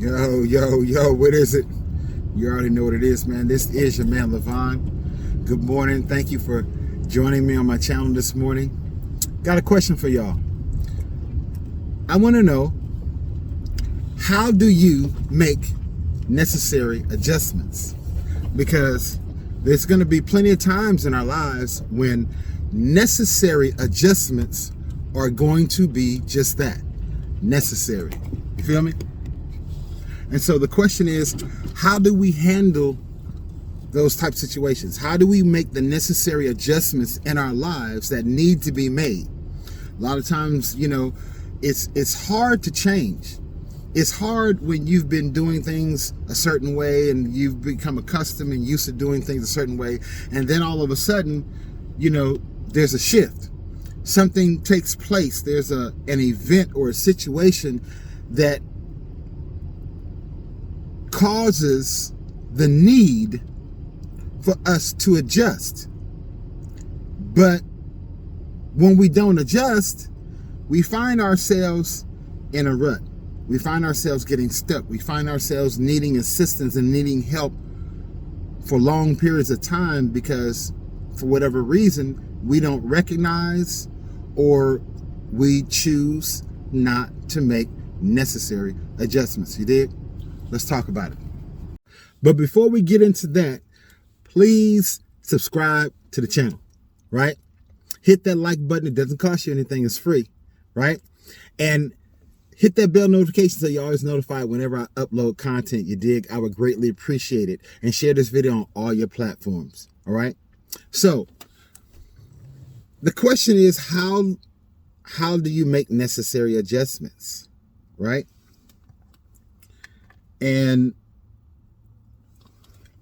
Yo, what is it? You already know what it is, man. This is your man, Levon. Good morning. Thank you for joining me on my channel this morning. Got a question for y'all. I want to know, how do you make necessary adjustments? Because there's going to be plenty of times in our lives when necessary adjustments are going to be just that, necessary. You feel me? And so the question is, how do we handle those type of situations? How do we make the necessary adjustments in our lives that need to be made? A lot of times, it's hard to change. It's hard when you've been doing things a certain way and you've become accustomed and used to doing things a certain way. And then all of a sudden, there's a shift. Something takes place. There's an event or a situation that causes the need for us to adjust. But when we don't adjust, we find ourselves in a rut. We find ourselves getting stuck. We find ourselves needing assistance and needing help for long periods of time because for whatever reason, we don't recognize or we choose not to make necessary adjustments. You dig? Let's talk about it. But before we get into that, please subscribe to the channel, right? Hit that like button. It doesn't cost you anything. It's free, right? And hit that bell notification so you're always notified whenever I upload content. You dig? I would greatly appreciate it. And share this video on all your platforms, all right? So the question is, how do you make necessary adjustments, right? And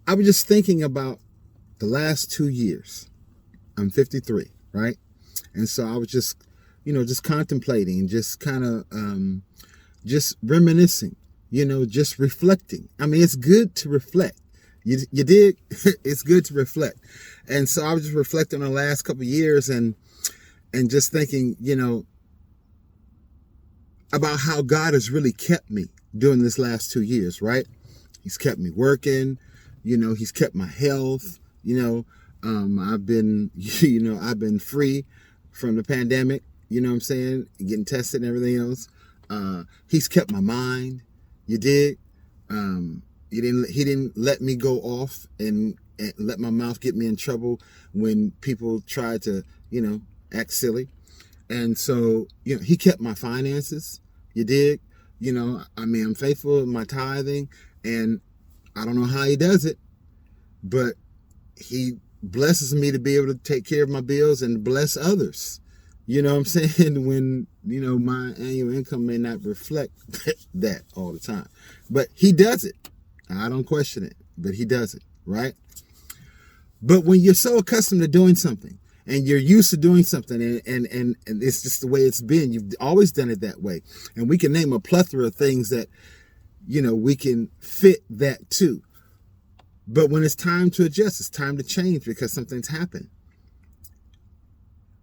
I was just thinking about the last 2 years. I'm 53, right? And so I was just, just contemplating and just kind of just reminiscing, just reflecting. I mean, it's good to reflect. You dig? It's good to reflect. And so I was just reflecting on the last couple of years and just thinking, about how God has really kept me during this last 2 years, right? He's kept me working, he's kept my health, I've been, I've been free from the pandemic, you know what I'm saying? Getting tested and everything else. He's kept my mind, you dig? He didn't let me go off and let my mouth get me in trouble when people tried to, act silly. And so, he kept my finances, you dig? I'm faithful in my tithing, and I don't know how he does it, but he blesses me to be able to take care of my bills and bless others. You know what I'm saying? When, my annual income may not reflect that all the time, but he does it. I don't question it, but he does it, right? But when you're so accustomed to doing something and you're used to doing something and it's just the way it's been, you've always done it that way. And we can name a plethora of things that, we can fit that too. But when it's time to adjust, it's time to change because something's happened.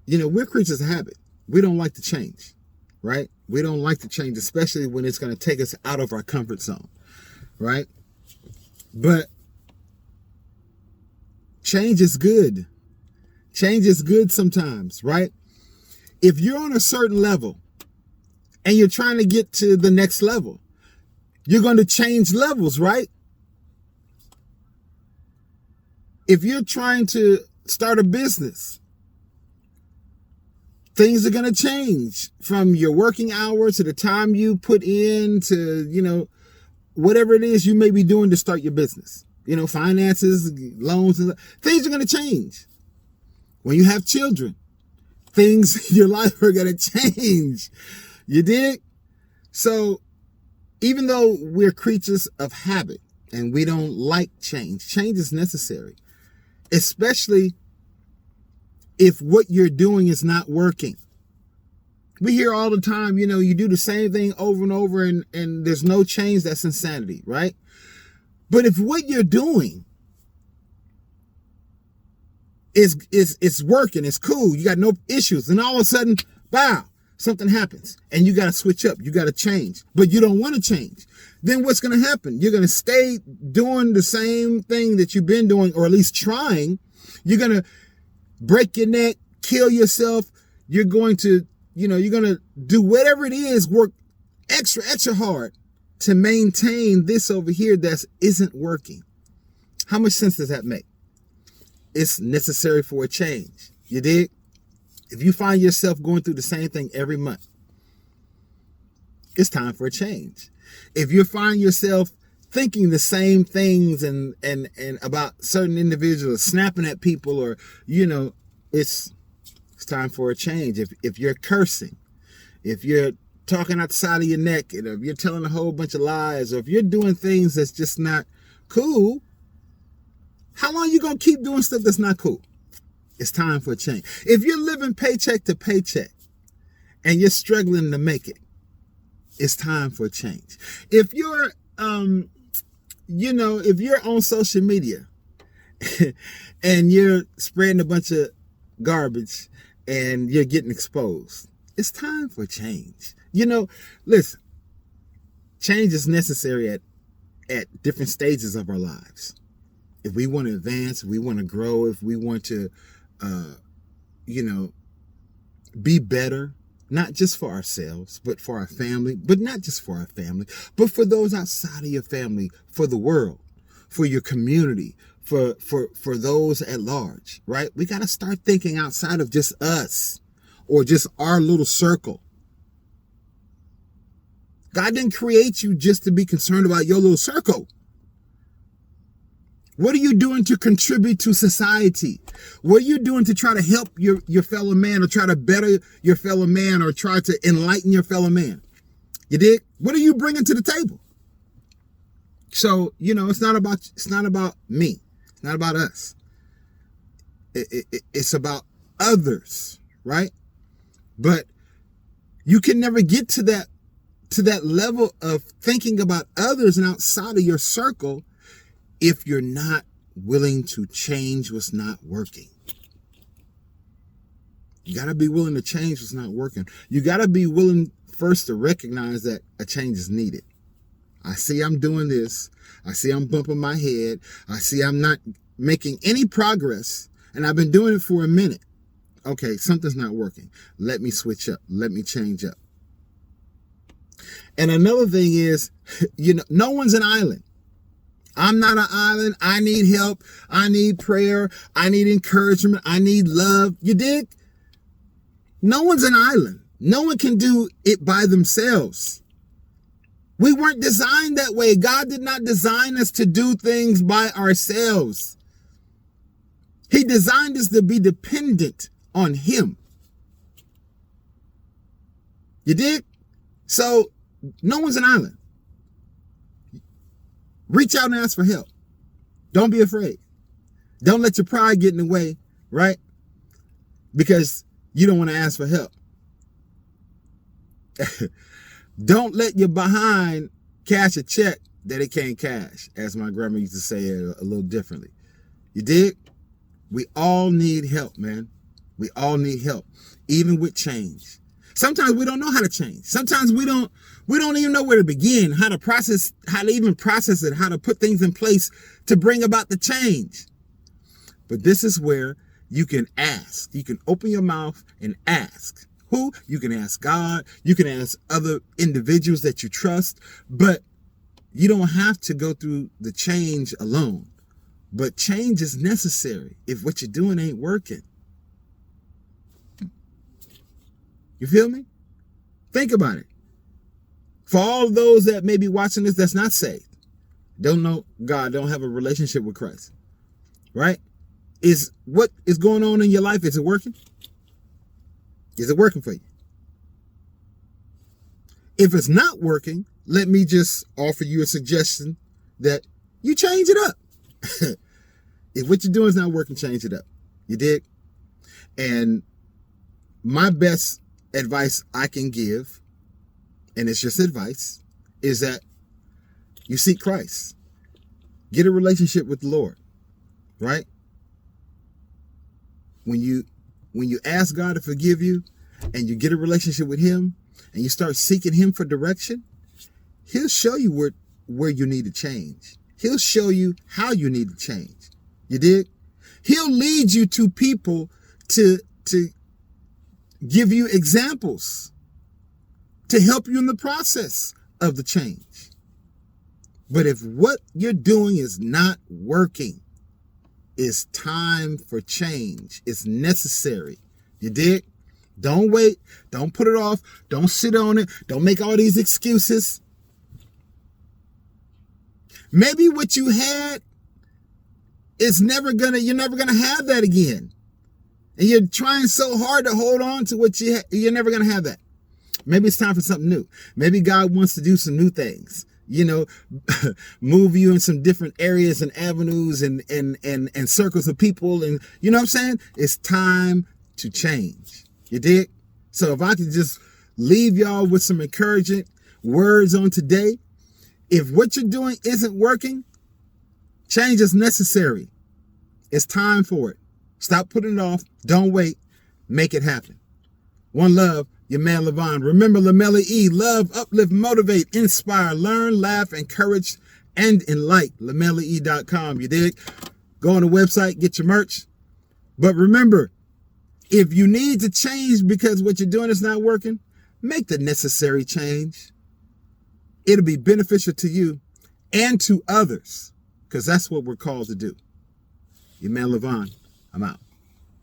We're creatures of habit. We don't like to change, right? We don't like to change, especially when it's going to take us out of our comfort zone, right? But change is good. Change is good sometimes, right? If you're on a certain level and you're trying to get to the next level, you're going to change levels, right? If you're trying to start a business, things are going to change from your working hours to the time you put in to, whatever it is you may be doing to start your business. Finances, loans, things are going to change. When you have children, things in your life are going to change. You dig? So even though we're creatures of habit and we don't like change, change is necessary, especially if what you're doing is not working. We hear all the time, you do the same thing over and over and there's no change. That's insanity, right? But if what you're doing is working, it's cool, you got no issues, and all of a sudden, wow, something happens and you got to switch up, you got to change, but you don't want to change. Then what's going to happen? You're going to stay doing the same thing that you've been doing, or at least trying. You're going to break your neck, kill yourself. You're going to, you're going to do whatever it is, work extra hard to maintain this over here that isn't working. How much sense does that make? It's necessary for a change. You dig? If you find yourself going through the same thing every month, it's time for a change. If you find yourself thinking the same things and about certain individuals, snapping at people, or, it's time for a change. If you're cursing, if you're talking outside of your neck, and if you're telling a whole bunch of lies, or if you're doing things that's just not cool, how long are you going to keep doing stuff that's not cool? It's time for a change. If you're living paycheck to paycheck and you're struggling to make it, it's time for a change. If you're, if you're on social media and you're spreading a bunch of garbage and you're getting exposed, it's time for a change. Listen, change is necessary at different stages of our lives. If we want to advance, if we want to grow, if we want to, be better, not just for ourselves, but for our family, but not just for our family, but for those outside of your family, for the world, for your community, for those at large, right? We got to start thinking outside of just us or just our little circle. God didn't create you just to be concerned about your little circle. What are you doing to contribute to society? What are you doing to try to help your fellow man, or try to better your fellow man, or try to enlighten your fellow man? You dig? What are you bringing to the table? So, it's not about me. It's not about us. It's about others, right? But you can never get to that level of thinking about others and outside of your circle if you're not willing to change what's not working. You got to be willing to change what's not working. You got to be willing first to recognize that a change is needed. I see I'm doing this. I see I'm bumping my head. I see I'm not making any progress, and I've been doing it for a minute. Okay, something's not working. Let me switch up. Let me change up. And another thing is, no one's an island. I'm not an island. I need help. I need prayer. I need encouragement. I need love. You dig? No one's an island. No one can do it by themselves. We weren't designed that way. God did not design us to do things by ourselves. He designed us to be dependent on Him. You dig? So no one's an island. Reach out and ask for help. Don't be afraid. Don't let your pride get in the way, right? Because you don't want to ask for help. Don't let your behind cash a check that it can't cash, as my grandma used to say it a little differently. You dig? We all need help, man. We all need help, even with change. Sometimes we don't know how to change. Sometimes we don't even know where to begin, how to even process it, how to put things in place to bring about the change. But this is where you can ask. You can open your mouth and ask. Who? You can ask God. You can ask other individuals that you trust, but you don't have to go through the change alone. But change is necessary if what you're doing ain't working. You feel me? Think about it. For all of those that may be watching this that's not saved, don't know God, don't have a relationship with Christ, right? Is what is going on in your life, is it working? Is it working for you? If it's not working, let me just offer you a suggestion that you change it up. If what you're doing is not working, change it up. You dig? And my best advice I can give, and it's just advice, is that you seek Christ. Get a relationship with the Lord, right? When you ask God to forgive you, and you get a relationship with him and you start seeking him for direction, he'll show you where you need to change. He'll show you how you need to change. You dig? He'll lead you to people to give you examples to help you in the process of the change. But if what you're doing is not working, it's time for change. It's necessary. You dig? Don't wait. Don't put it off. Don't sit on it. Don't make all these excuses. Maybe what you had is you're never gonna have that again. And you're trying so hard to hold on to what you're never gonna have that. Maybe it's time for something new. Maybe God wants to do some new things. Move you in some different areas and avenues and circles of people. And you know what I'm saying? It's time to change. You dig? So if I could just leave y'all with some encouraging words on today. If what you're doing isn't working, change is necessary. It's time for it. Stop putting it off. Don't wait. Make it happen. One love. Your man Levon. Remember, Lamella E. Love, uplift, motivate, inspire, learn, laugh, encourage, and enlighten. LamellaE.com. You dig? Go on the website, get your merch. But remember, if you need to change because what you're doing is not working, make the necessary change. It'll be beneficial to you and to others because that's what we're called to do. Your man Levon. I'm out.